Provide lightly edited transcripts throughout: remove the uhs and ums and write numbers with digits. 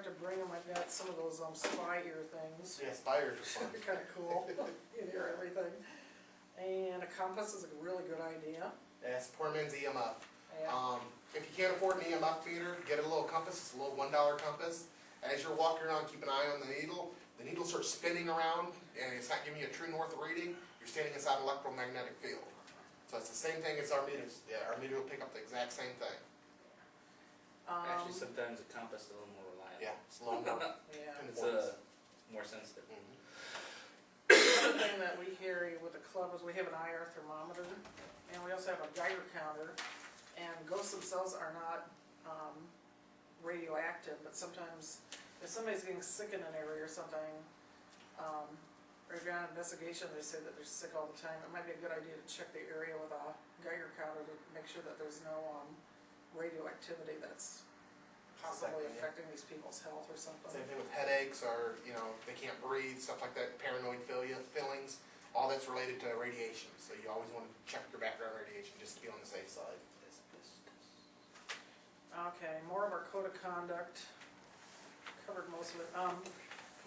forgot to bring them. I've got some of those spy ear things. Yeah, spires are fun. They're kind of cool. You hear everything. And a compass is a really good idea. That's poor man's EMF. Yeah. If you can't afford an EMF meter, get a little compass. It's a little $1 compass. As you're walking around, keep an eye on the needle. The needle starts spinning around, and it's not giving you a true north reading. You're standing inside an electromagnetic field. So it's the same thing as our meters. Yeah, our meter will pick up the exact same thing. Actually, sometimes a compass is a little more reliable. Yeah, it's a little more. Yeah. It's more sensitive. Another thing that we carry with the club is we have an IR thermometer, and we also have a Geiger counter. And ghosts themselves are not radioactive, but sometimes if somebody's getting sick in an area or something, or if you're on an investigation, they say that they're sick all the time, it might be a good idea to check the area with a Geiger counter to make sure that there's no radioactivity that's possibly affecting these people's health or something. Same thing with headaches, or they can't breathe, stuff like that. Paranoid feelings, all that's related to radiation. So you always want to check your background radiation just to be on the safe side. Okay, more of our code of conduct. Covered most of it.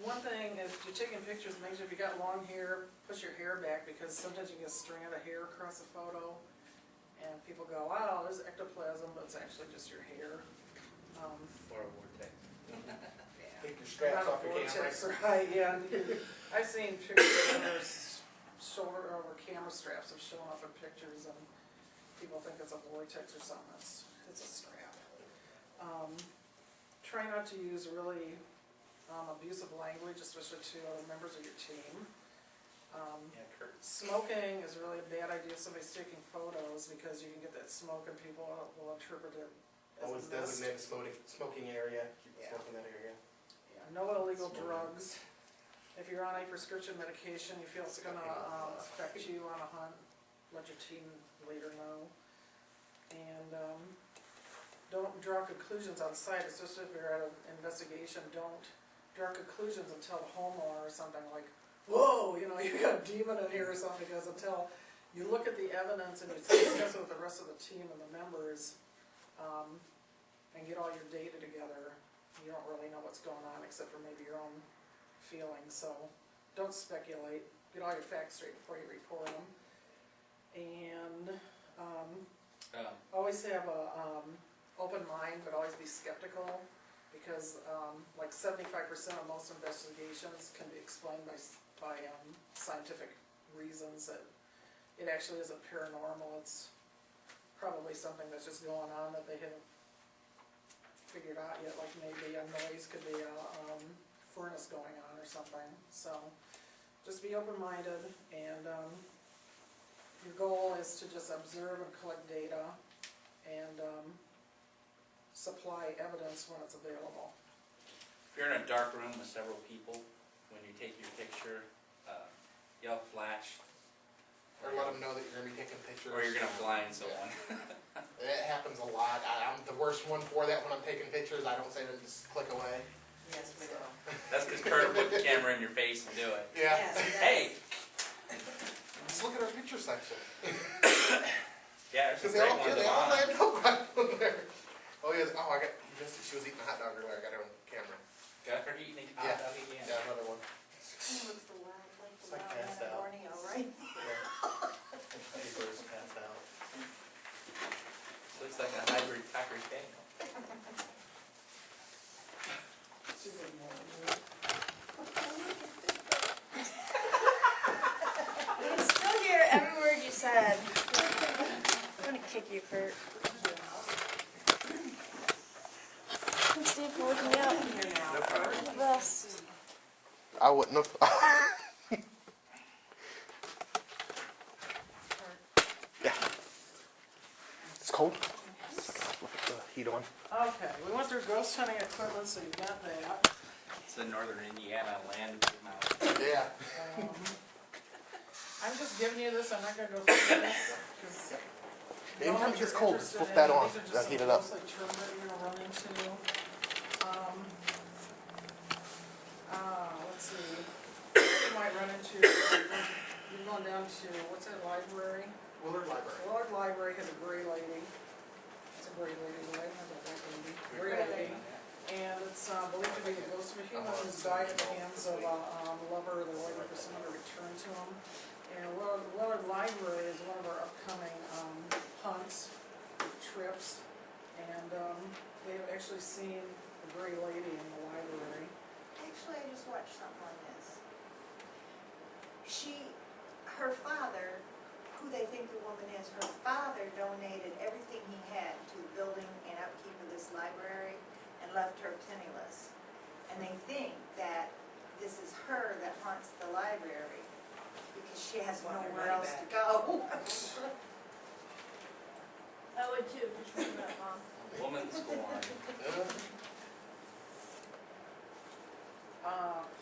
One thing is, if you're taking pictures, make sure if you got long hair, push your hair back, because sometimes you get a strand of hair across a photo, and people go, wow, there's ectoplasm, but it's actually just your hair. Or a vortex. Take your straps off your camera. Right, yeah. I've seen pictures where there's shoulder over camera straps have shown up in pictures, and people think it's a vortex or something. It's a strap. Try not to use really abusive language, especially to other members of your team. Smoking is really a bad idea if somebody's taking photos, because you can get that smoke and people will interpret it as Always designate a smoking area. Keep smoking that area. Yeah, no illegal drugs. If you're on a prescription medication, you feel it's going to affect you on a hunt, let your team leader know. And don't draw conclusions on site, especially if you're at an investigation. Don't draw conclusions and tell the homeowner or something like, whoa, you got a demon in here or something, because until you look at the evidence and you discuss it with the rest of the team and the members, and get all your data together, you don't really know what's going on except for maybe your own feelings. So don't speculate. Get all your facts straight before you report them. And always have a open mind, but always be skeptical, because like 75% of most investigations can be explained by scientific reasons. That it actually isn't paranormal. It's probably something that's just going on that they haven't figured out yet, like maybe a noise could be a furnace going on or something. So just be open-minded, and your goal is to just observe and collect data and supply evidence when it's available. If you're in a dark room with several people, when you take your picture, yell flash. Or let them know that you're going to be taking pictures. Or you're going to blind someone. It happens a lot. I'm the worst one for that when I'm taking pictures. I don't say to them, just click away. Yes, we do. That's because Kurt will put the camera in your face and do it. Yeah. Yes, Hey! Just look at our picture section. Yeah, there's some Because great ones they all on. land up right on there. Oh, yeah. Oh, she was eating a hot dog earlier. I got her on camera. Got her eating a Yeah. hot dog again. Yeah, another one. It's like passed out. Borneo, right? Papers passed out. Looks like a hybrid Cocker Spaniel. I can still hear every word you said. I'm gonna kick you, Kurt. Thanks, Steve, for waking me up. No problem. You're the best. I wouldn't have. Yeah. It's cold. Look at the heat on. Okay, we went through ghost hunting equipment, so you've got that. It's the northern Indiana land mountain. Yeah. I'm just giving you this. I'm not going to go through this, because Anytime it gets cold, just flip that on. That'll heat it up. These are just mostly terms that you're going to run into. Let's see. You might run into, you're going down to, what's that library? Willard Library. Willard Library has a gray lady. It's a gray lady, right? Not a black lady. Gray lady. And it's believed to be humans died at the hands of a lover, they're waiting for someone to return to them. And Willard Library is one of our upcoming hunts, trips, and they've actually seen the Gray Lady in the library. Actually, I just watched something on this. Her father, who they think the woman is, her father donated everything he had to the building and upkeep of this library and left her penniless. And they think that this is her that haunts the library because she has Want their nowhere money else to back. go. I would too, just remember that, Mom. Woman scorn.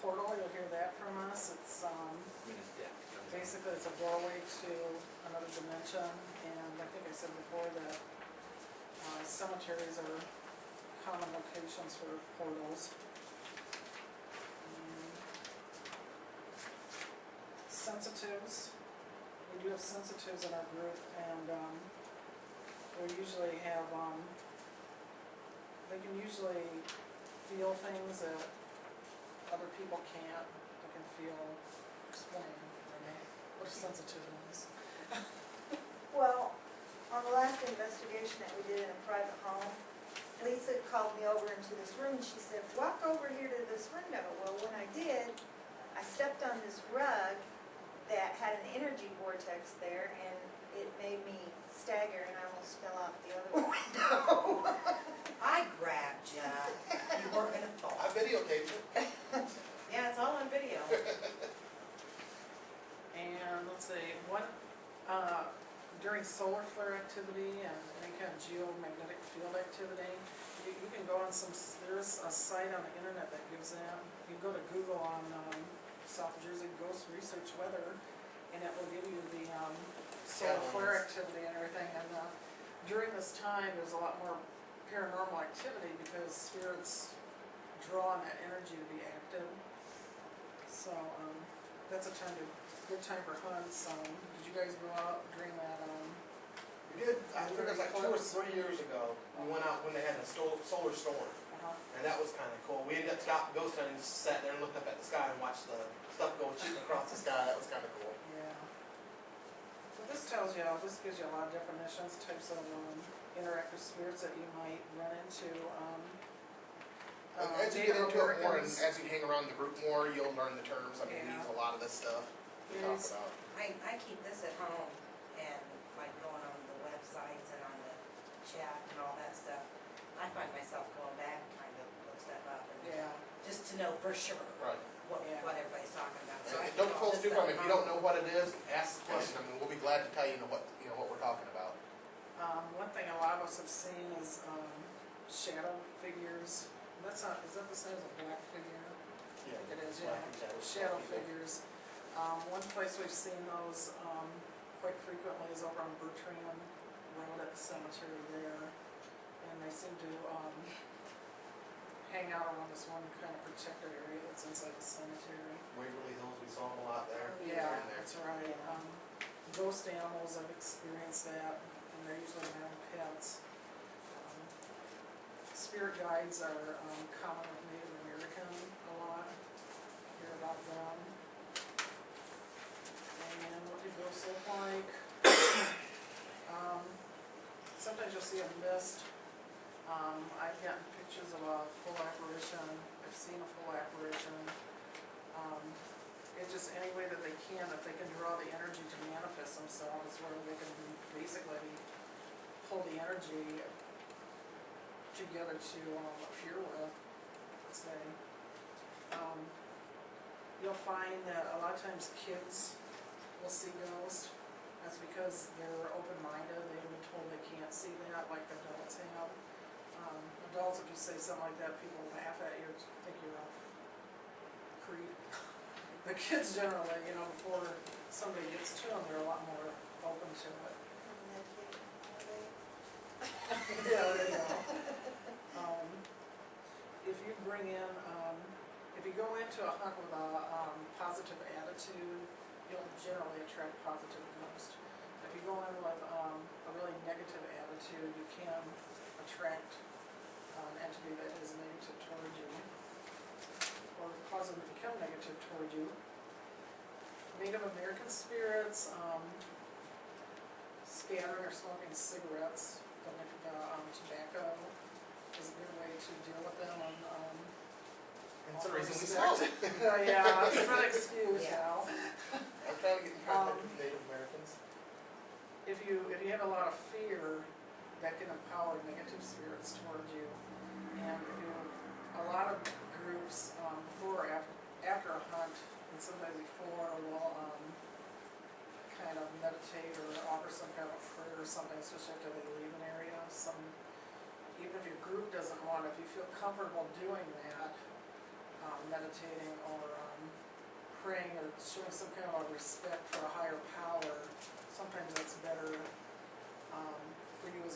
Portal, you'll hear that from us. It's basically it's a doorway to another dimension, and I think I said before that cemeteries are common locations for portals. Sensitives, we do have sensitives in our group, and we usually have, they can usually feel things that other people can't. They can feel, explain, what a sensitive is. Well, on the last investigation that we did in a private home, Lisa called me over into this room and she said, walk over here to this window. Well, when I did, I stepped on this rug that had an energy vortex there and it made me stagger and I almost fell out the other window. I grabbed ya. You weren't gonna fall. I videotaped it. Yeah, it's all on video. And let's see, during solar flare activity and any kind of geomagnetic field activity, you can go on there's a site on the internet that gives that. You can go to Google on South Jersey Ghost Research Weather, and it will give you the solar flare activity and everything. And during this time, there's a lot more paranormal activity because spirits draw on that energy to be active. So that's a good time for hunts. Did you guys go out during that? We did, I think it was like 2 or 3 years ago, we went out when they had a solar storm, and that was kinda cool. We ended up stopping ghost hunting, just sat there and looked up at the sky and watched the stuff go shooting across the sky. That was kinda cool. Yeah. So this gives you a lot of definitions, types of interactive spirits that you might run into. As you get into it more and Americans. as you hang around the group more, you'll learn the terms. I mean, we Yeah. use a lot of this stuff to talk Yes. about. I keep this at home and like going on the websites and on the chat and all that stuff. I find myself going back trying to look stuff up and Yeah. just to know for sure Right. Yeah. what everybody's talking about. So I And keep don't all feel this stupid. stuff I mean, if at you don't home. know what it is, ask the question. I mean, we'll be glad to tell you what we're talking about. One thing a lot of us have seen is shadow figures. Is that the same as a black figure? Yeah. It is, yeah. Shadow figures. One place we've seen those quite frequently is over on Bertrand Road at the cemetery there. And they seem to hang out around this one kind of protected area that's inside the cemetery. Waverly Hills, we saw them a lot there. Yeah, Here and there. that's right. Ghost animals, I've experienced that, and they're usually my own pets. Spirit guides are common with Native American a lot. Hear about them. And what do ghosts look like? Sometimes you'll see a mist. I've gotten pictures of a full apparition. I've seen a full apparition. It's just any way that they can, if they can draw the energy to manifest themselves, where they can basically pull the energy together to appear with, let's say. You'll find that a lot of times kids will see ghosts. That's because they're open-minded, they've been told they can't see that like adults have. Adults, if you say something like that, people laugh at you, think you're a creep. The kids generally, before somebody gets to them, they're a lot more open to it. Yeah, there you go. If you bring in, if you go into a hunt with a positive attitude, you'll generally attract positive ghosts. If you go in with a really negative attitude, you can attract an entity that is negative towards you. Native American spirits, scattering or smoking cigarettes, tobacco is a good way to deal with them on, It's the reason we respect. smoke. Yeah, it's not an excuse, Yeah. Al. I'm trying to get in contact with Native Americans. If you have a lot of fear, that can empower negative spirits toward you. And if you, a lot of groups, before or after a hunt, and sometimes before, will, kind of meditate or offer some kind of prayer or something, especially after they leave an area. Even if your group doesn't want it, if you feel comfortable doing that, meditating or, praying or showing some kind of a respect for a higher power, sometimes that's better, for you as